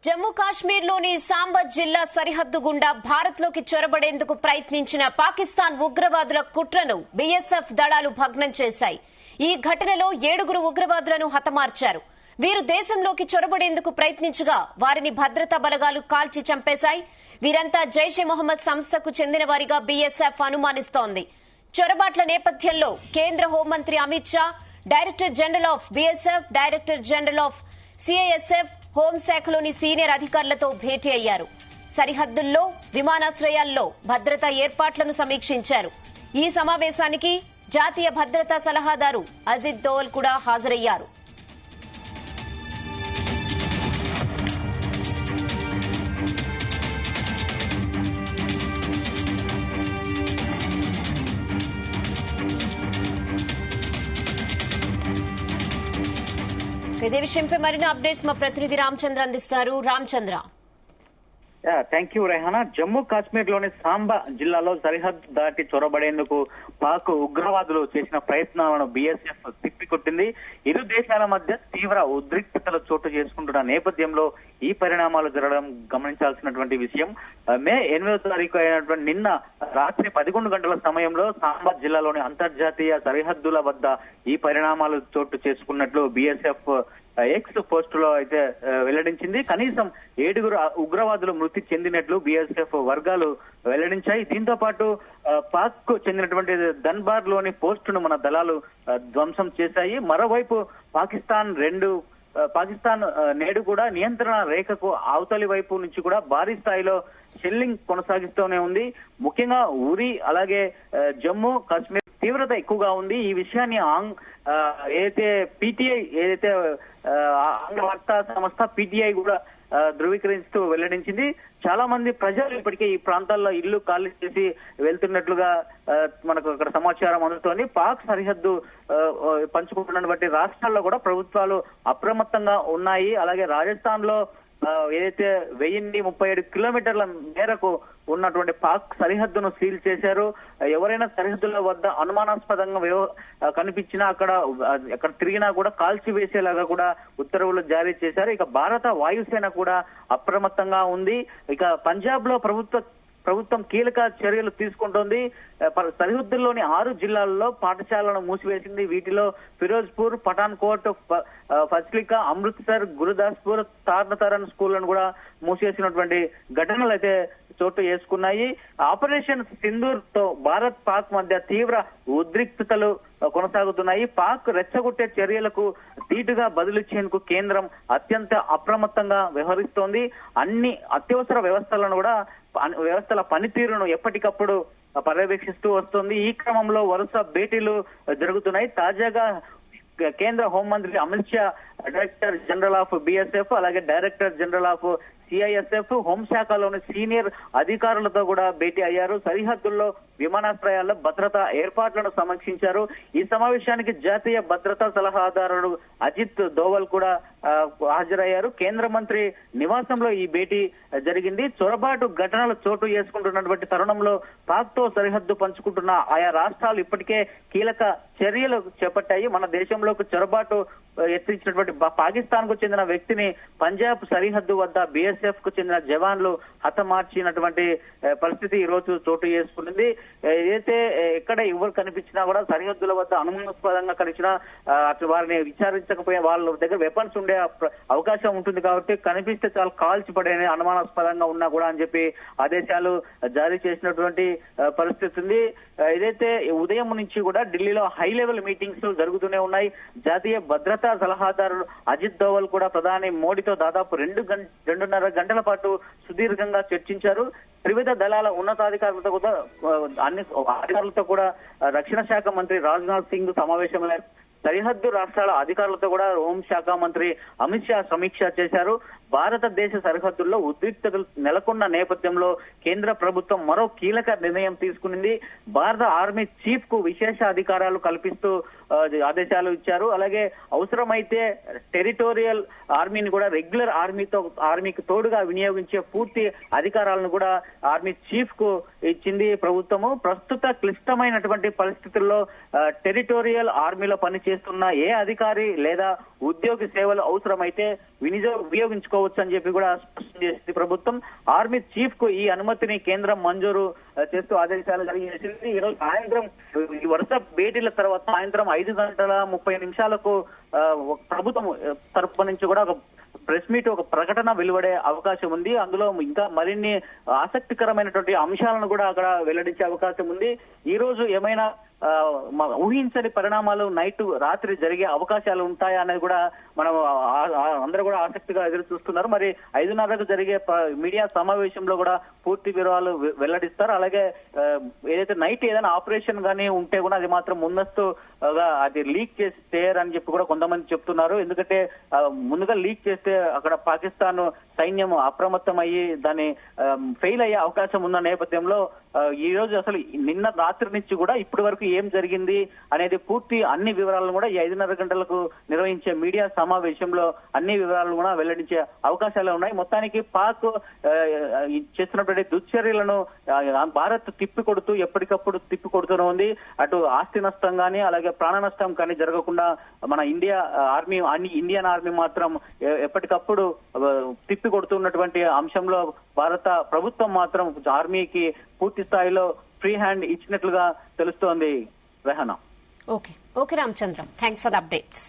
జమ్మూ కాశ్మీర్లోని సాంబా జిల్లా సరిహద్దు గుండా భారత్లోకి చొరబడేందుకు ప్రయత్నించిన పాకిస్తాన్ ఉగ్రవాదుల కుట్రను బీఎస్ఎఫ్ దళాలు భగ్నం చేశాయి. ఈ ఘటనలో 7 ఉగ్రవాదులను హతమార్చారు. వీరు దేశంలోకి చొరబడేందుకు ప్రయత్నించగా వారిని భద్రతా బలగాలు కాల్చి చంపేశాయి. వీరంతా జైషే మొహమ్మద్ సంస్థకు చెందిన వారిగా బీఎస్ఎఫ్ అనుమానిస్తోంది. చొరబాట్ల నేపథ్యంలో కేంద్ర హోంమంత్రి Amit Shah, director general of BSF, director general of CISF, హోంశాఖలోని సీనియర్ అధికారులతో భేటీ అయ్యారు. సరిహద్దుల్లో, విమానాశ్రయాల్లో భద్రతా ఏర్పాట్లను సమీక్షించారు. ఈ సమావేశానికి జాతీయ భద్రతా సలహాదారు అజిత్ దోవల్ కూడా హాజరయ్యారు. ఇదే విషయంపై మరిన్ని అప్డేట్స్ మా ప్రతినిధి రామచంద్ర అందిస్తారు. రామచంద్ర. Thank you Rehana. జమ్మూ కాశ్మీర్ లోని సాంబా జిల్లాలో సరిహద్దు దాటి చొరబడేందుకు పాక్ ఉగ్రవాదులు చేసిన ప్రయత్నాలను బీఎస్ఎఫ్ తిప్పికొట్టింది. ఇరు దేశాల మధ్య తీవ్ర ఉద్రిక్తతలు చోటు చేసుకుంటున్న నేపథ్యంలో ఈ పరిణామాలు జరగడం గమనించాల్సినటువంటి విషయం. మే 8వ తారీఖు అయినటువంటి నిన్న రాత్రి 11 గంటల సమయంలో సాంబా జిల్లాలోని అంతర్జాతీయ సరిహద్దుల వద్ద ఈ పరిణామాలు చోటు చేసుకున్నట్లు బీఎస్ఎఫ్ ఎక్స్ పోస్ట్ లో అయితే వెల్లడించింది. కనీసం 7 ఉగ్రవాదులు మృతి చెందినట్లు బీఎస్ఎఫ్ వర్గాలు వెల్లడించాయి. దీంతో పాటు పాక్ కు చెందినటువంటి ధన్బార్ లోని పోస్టును మన దళాలు ధ్వంసం చేశాయి. మరోవైపు పాకిస్తాన్ నేడు కూడా నియంత్రణ రేఖకు అవతలి వైపు నుంచి కూడా భారీ స్థాయిలో షెల్లింగ్ కొనసాగిస్తూనే ఉంది. ముఖ్యంగా ఉరి అలాగే జమ్మూ కాశ్మీర్ తీవ్రత ఎక్కువగా ఉంది. ఈ విషయాన్ని ఏదైతే పీటీఐ ఆంగ్ల వార్తా సంస్థ పీటీఐ కూడా ధృవీకరిస్తూ వెల్లడించింది. చాలా మంది ప్రజలు ఇప్పటికే ఈ ప్రాంతాల్లో ఇల్లు ఖాళీ చేసి వెళ్తున్నట్లుగా మనకు అక్కడ సమాచారం అందుతోంది. పాక్ సరిహద్దు పంచుకుంటున్నటువంటి రాష్ట్రాల్లో కూడా ప్రభుత్వాలు అప్రమత్తంగా ఉన్నాయి. అలాగే రాజస్థాన్ లో ఏదైతే 1037 కిలోమీటర్ల మేరకు ఉన్నటువంటి పాక్ సరిహద్దును సీల్ చేశారు. ఎవరైనా సరిహద్దుల వద్ద అనుమానాస్పదంగా కనిపించినా అక్కడ తిరిగినా కూడా కాల్చివేసేలాగా కూడా ఉత్తర్వులు జారీ చేశారు. ఇక భారత వాయుసేన కూడా అప్రమత్తంగా ఉంది. ఇక పంజాబ్ లో ప్రభుత్వం కీలక చర్యలు తీసుకుంటోంది. సరిహద్దుల్లోని 6 జిల్లాల్లో పాఠశాలను మూసివేసింది. వీటిలో ఫిరోజ్పూర్, పఠాన్కోట్, ఫజ్లికా, అమృత్సర్, గురుదాస్పూర్, తార్నతరన్ స్కూళ్లను కూడా మూసివేసినటువంటి ఘటనలు అయితే చోటు చేసుకున్నాయి. ఆపరేషన్ సింధూర్ తో భారత్ పాక్ మధ్య తీవ్ర ఉద్రిక్తతలు కొనసాగుతున్నాయి. పాక్ రెచ్చగొట్టే చర్యలకు ధీటుగా బదులిచ్చేందుకు కేంద్రం అత్యంత అప్రమత్తంగా వ్యవహరిస్తోంది. అన్ని అత్యవసర వ్యవస్థల పనితీరును ఎప్పటికప్పుడు పర్యవేక్షిస్తూ వస్తుంది. ఈ క్రమంలో వరుస భేటీలు జరుగుతున్నాయి. తాజాగా కేంద్ర హోంమంత్రి Amit Shah, director general of BSF అలాగే డైరెక్టర్ జనరల్ ఆఫ్ సిఐఎస్ఎఫ్, హోంశాఖలోని సీనియర్ అధికారులతో కూడా భేటీ అయ్యారు. సరిహద్దుల్లో, విమానాశ్రయాల్లో భద్రతా ఏర్పాట్లను సమీక్షించారు. ఈ సమావేశానికి జాతీయ భద్రతా సలహాదారుడు అజిత్ దోవల్ కూడా హాజరయ్యారు. కేంద్ర మంత్రి నివాసంలో ఈ భేటీ జరిగింది. చొరబాటు ఘటనలు చోటు చేసుకుంటున్నటువంటి తరుణంలో పాక్ తో సరిహద్దు పంచుకుంటున్న ఆయా రాష్ట్రాలు ఇప్పటికే కీలక చర్యలు చేపట్టాయి. మన దేశంలోకి చొరబాటు ఎత్తించినటువంటి పాకిస్తాన్ కు చెందిన వ్యక్తిని పంజాబ్ సరిహద్దు వద్ద బీఎస్ఎఫ్ కు చెందిన జవాన్లు హతమార్చినటువంటి పరిస్థితి ఈ రోజు చోటు చేసుకున్నది. ఏదైతే ఎక్కడ ఎవరు కనిపించినా కూడా సరిహద్దుల వద్ద అనుమానాస్పదంగా కనిపించినా అటు వారిని విచారించకపోయినా వాళ్ళ దగ్గర వెపన్స్ ఉండే అవకాశం ఉంటుంది కాబట్టి కనిపిస్తే చాలా కాల్చి పడే అనుమానాస్పదంగా ఉన్నా కూడా అని చెప్పి ఆదేశాలు జారీ చేసినటువంటి పరిస్థితి ఉంది. ఏదైతే ఉదయం నుంచి కూడా ఢిల్లీలో హై లెవెల్ మీటింగ్స్ జరుగుతూనే ఉన్నాయి. జాతీయ భద్రతా సలహాదారు అజిత్ దోవల్ కూడా ప్రధాని మోడీతో దాదాపు 2.5 గంటల పాటు సుదీర్ఘంగా చర్చించారు. త్రివిధ దళాల ఉన్నతాధికారులతో కూడా అన్ని అధికారులతో కూడా రక్షణ శాఖ మంత్రి రాజ్నాథ్ సింగ్ సమావేశమయ్యారు. సరిహద్దు రాష్ట్రాల అధికారులతో కూడా హోంశాఖ మంత్రి అమిత్ షా సమీక్ష చేశారు. భారతదేశ సరిహద్దుల్లో ఉద్రిక్తతలు నెలకొన్న నేపథ్యంలో కేంద్ర ప్రభుత్వం మరో కీలక నిర్ణయం తీసుకునింది. భారత ఆర్మీ చీఫ్ కు విశేష అధికారాలు కల్పిస్తూ ఆదేశాలు ఇచ్చారు. అలాగే అవసరమైతే టెరిటోరియల్ ఆర్మీని కూడా రెగ్యులర్ ఆర్మీకి తోడుగా వినియోగించే పూర్తి అధికారాలను కూడా ఆర్మీ చీఫ్ కు ఇచ్చింది ప్రభుత్వము. ప్రస్తుత క్లిష్టమైనటువంటి పరిస్థితుల్లో టెరిటోరియల్ ఆర్మీలో పనిచేస్తున్న ఏ అధికారి లేదా ఉద్యోగి సేవలు అవసరమైతే వినియోగించుకోవచ్చు అని చెప్పి కూడా స్పష్టం చేసింది ప్రభుత్వం. ఆర్మీ చీఫ్ కు ఈ అనుమతిని కేంద్రం మంజూరు చేస్తూ ఆదేశాలు జారీ చేసింది. ఈ రోజు సాయంత్రం ఈ వరుస భేటీల తర్వాత సాయంత్రం 5:30 ప్రభుత్వం తరపు నుంచి కూడా ఒక ప్రెస్ మీట్, ఒక ప్రకటన వెలువడే అవకాశం ఉంది. అందులో ఇంకా మరిన్ని ఆసక్తికరమైనటువంటి అంశాలను కూడా అక్కడ వెల్లడించే అవకాశం ఉంది. ఈ రోజు ఏమైనా ఊహించని పరిణామాలు రాత్రి జరిగే అవకాశాలు ఉంటాయా అనేది కూడా మనం అందరూ కూడా ఆసక్తిగా ఎదురు చూస్తున్నారు. మరి 5:30కు జరిగే మీడియా సమావేశంలో కూడా పూర్తి వివరాలు వెల్లడిస్తారు. అలాగే ఏదైతే నైట్ ఏదైనా ఆపరేషన్ గానీ ఉంటే కూడా అది మాత్రం ముందస్తుగా అది లీక్ చేసి చేయరని చెప్పి కూడా కొంతమంది చెప్తున్నారు. ఎందుకంటే ముందుగా లీక్ చేస్తే అక్కడ పాకిస్తాన్ సైన్యం అప్రమత్తం అయ్యి దాన్ని ఫెయిల్ అయ్యే అవకాశం ఉన్న నేపథ్యంలో ఈ రోజు అసలు నిన్న రాత్రి నుంచి కూడా ఇప్పటి వరకు ఏం జరిగింది అనేది పూర్తి అన్ని వివరాలను కూడా ఈ 5:30 గంటలకు నిర్వహించే మీడియా సమావేశంలో అన్ని వివరాలను కూడా వెల్లడించే అవకాశాలు ఉన్నాయి. మొత్తానికి పాక్ చేస్తున్నటువంటి దుశ్చర్యలను భారత్ ఎప్పటికప్పుడు తిప్పి కొడుతూనే ఉంది. అటు ఆస్తి నష్టం కానీ అలాగే ప్రాణ నష్టం కానీ జరగకుండా మన ఇండియన్ ఆర్మీ మాత్రం ఎప్పటికప్పుడు తిప్పి కొడుతున్నటువంటి అంశంలో భారత ప్రభుత్వం మాత్రం ఆర్మీకి పూర్తి స్థాయిలో ఫ్రీ హ్యాండ్ ఇచ్చినట్లుగా తెలుస్తోంది. Rehana. Okay Ramachandram, thanks for the updates.